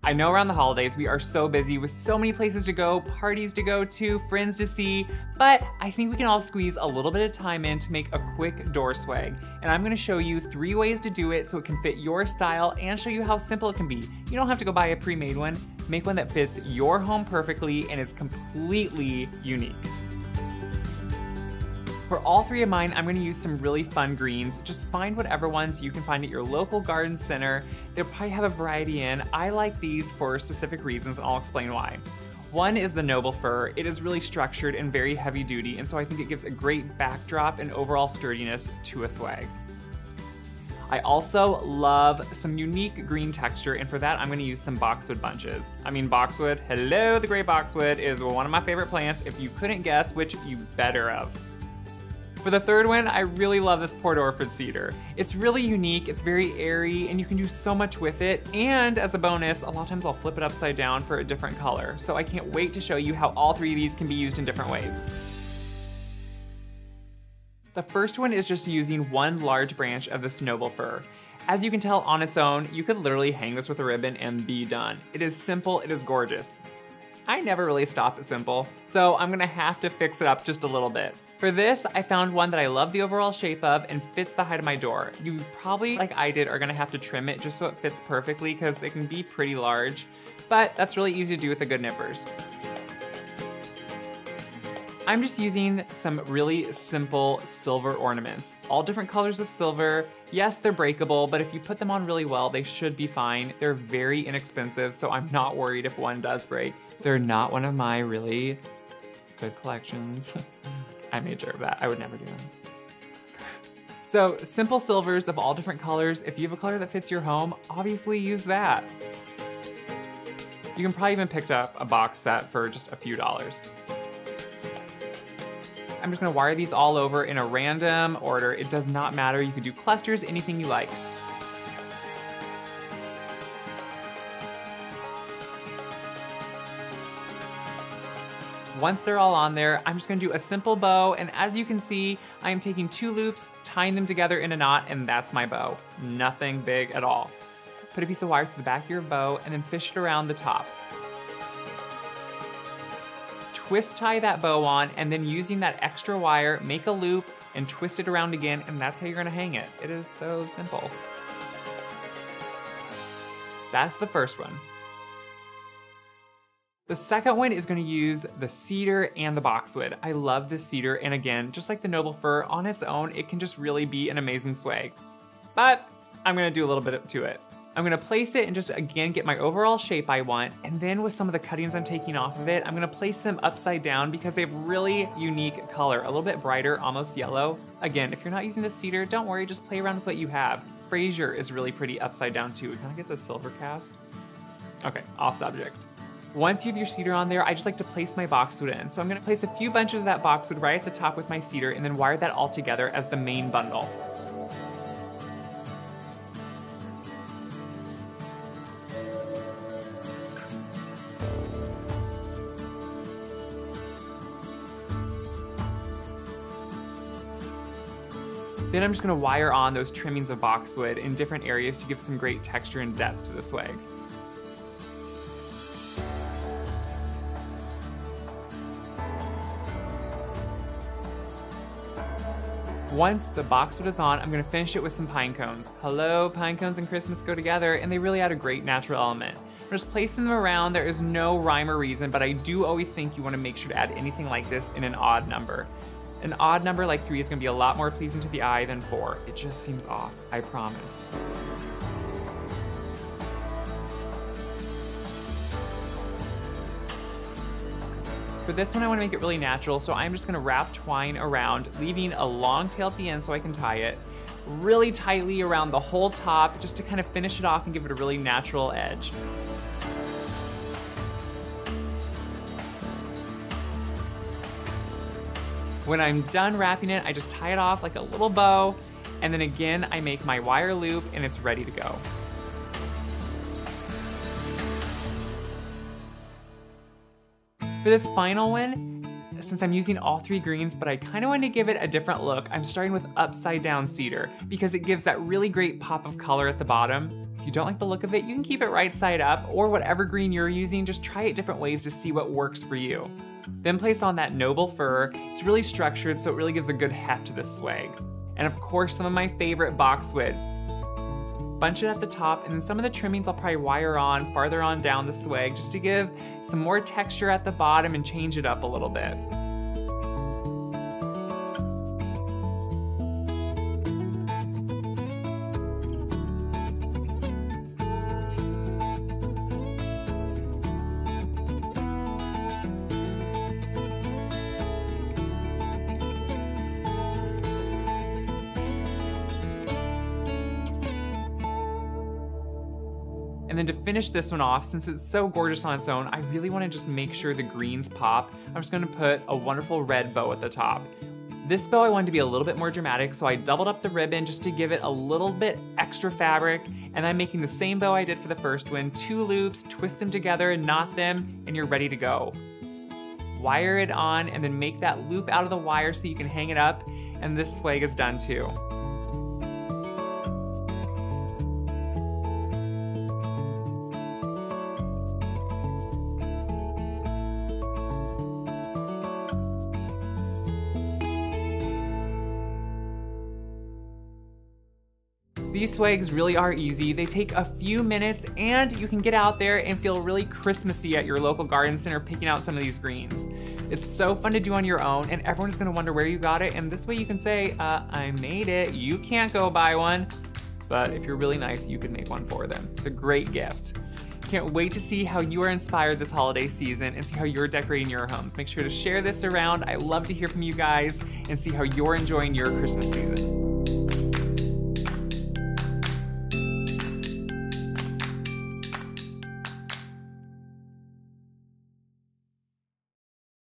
I know around the holidays we are so busy with so many places to go, parties to go to, friends to see, but I think we can all squeeze a little bit of time in to make a quick door swag. And I'm gonna show you 3 ways to do it so it can fit your style and show you how simple it can be. You don't have to go buy a pre-made one. Make one that fits your home perfectly and is completely unique. For all 3 of mine, I'm gonna use some really fun greens. Just find whatever ones you can find at your local garden center. They'll probably have a variety in. I like these for specific reasons, and I'll explain why. One is the Noble Fir. It is really structured and very heavy duty, and so I think it gives a great backdrop and overall sturdiness to a swag. I also love some unique green texture, and for that I'm gonna use some boxwood bunches. I mean, boxwood, hello, the gray boxwood is one of my favorite plants, if you couldn't guess, which you better have. For the 3rd one, I really love this Port Orford cedar. It's really unique, it's very airy, and you can do so much with it. And as a bonus, a lot of times I'll flip it upside down for a different color. So I can't wait to show you how all 3 of these can be used in different ways. The first one is just using one large branch of this Noble Fir. As you can tell on its own, you could literally hang this with a ribbon and be done. It is simple, it is gorgeous. I never really stop at simple, so I'm gonna have to fix it up just a little bit. For this, I found one that I love the overall shape of and fits the height of my door. You probably, like I did, are gonna have to trim it just so it fits perfectly because they can be pretty large, but that's really easy to do with the good nippers. I'm just using some really simple silver ornaments. All different colors of silver. Yes, they're breakable, but if you put them on really well, they should be fine. They're very inexpensive, so I'm not worried if one does break. They're not one of my really good collections. I made sure of that. I would never do them. So, simple silvers of all different colors. If you have a color that fits your home, obviously use that. You can probably even pick up a box set for just a few dollars. I'm just gonna wire these all over in a random order. It does not matter. You can do clusters, anything you like. Once they're all on there, I'm just gonna do a simple bow, and as you can see, I am taking 2 loops, tying them together in a knot, and that's my bow. Nothing big at all. Put a piece of wire to the back of your bow, and then fish it around the top. Twist tie that bow on, and then using that extra wire, make a loop, and twist it around again, and that's how you're gonna hang it. It is so simple. That's the first one. The second one is gonna use the cedar and the boxwood. I love this cedar, and again, just like the Noble Fir, on its own, it can just really be an amazing swag. But I'm gonna do a little bit to it. I'm gonna place it and just, again, get my overall shape I want, and then with some of the cuttings I'm taking off of it, I'm gonna place them upside down because they have really unique color, a little bit brighter, almost yellow. Again, if you're not using the cedar, don't worry, just play around with what you have. Fraser is really pretty upside down too. It kind of gets a silver cast. Okay, off subject. Once you have your cedar on there, I just like to place my boxwood in. So I'm gonna place a few bunches of that boxwood right at the top with my cedar and then wire that all together as the main bundle. Then I'm just gonna wire on those trimmings of boxwood in different areas to give some great texture and depth to the swag. Once the boxwood is on, I'm gonna finish it with some pine cones. Hello, pine cones and Christmas go together, and they really add a great natural element. I'm just placing them around. There is no rhyme or reason, but I do always think you wanna make sure to add anything like this in an odd number. An odd number like 3 is gonna be a lot more pleasing to the eye than 4. It just seems off, I promise. For this one, I wanna make it really natural, so I'm just gonna wrap twine around, leaving a long tail at the end so I can tie it, really tightly around the whole top, just to kind of finish it off and give it a really natural edge. When I'm done wrapping it, I just tie it off like a little bow, and then again, I make my wire loop and it's ready to go. For this final one, since I'm using all 3 greens, but I kind of want to give it a different look, I'm starting with upside down cedar because it gives that really great pop of color at the bottom. If you don't like the look of it, you can keep it right side up, or whatever green you're using, just try it different ways to see what works for you. Then place on that noble fir. It's really structured, so it really gives a good heft to this swag. And of course, some of my favorite boxwood. Bunch it at the top, and then some of the trimmings I'll probably wire on farther on down the swag just to give some more texture at the bottom and change it up a little bit. And then to finish this one off, since it's so gorgeous on its own, I really want to just make sure the greens pop. I'm just going to put a wonderful red bow at the top. This bow I wanted to be a little bit more dramatic, so I doubled up the ribbon just to give it a little bit extra fabric, and I'm making the same bow I did for the first one, 2 loops, twist them together, knot them, and you're ready to go. Wire it on, and then make that loop out of the wire so you can hang it up, and this swag is done too. These swags really are easy. They take a few minutes and you can get out there and feel really Christmassy at your local garden center picking out some of these greens. It's so fun to do on your own and everyone's gonna wonder where you got it, and this way you can say, I made it. You can't go buy one, but if you're really nice, you can make one for them. It's a great gift. Can't wait to see how you are inspired this holiday season and see how you're decorating your homes. Make sure to share this around. I love to hear from you guys and see how you're enjoying your Christmas season.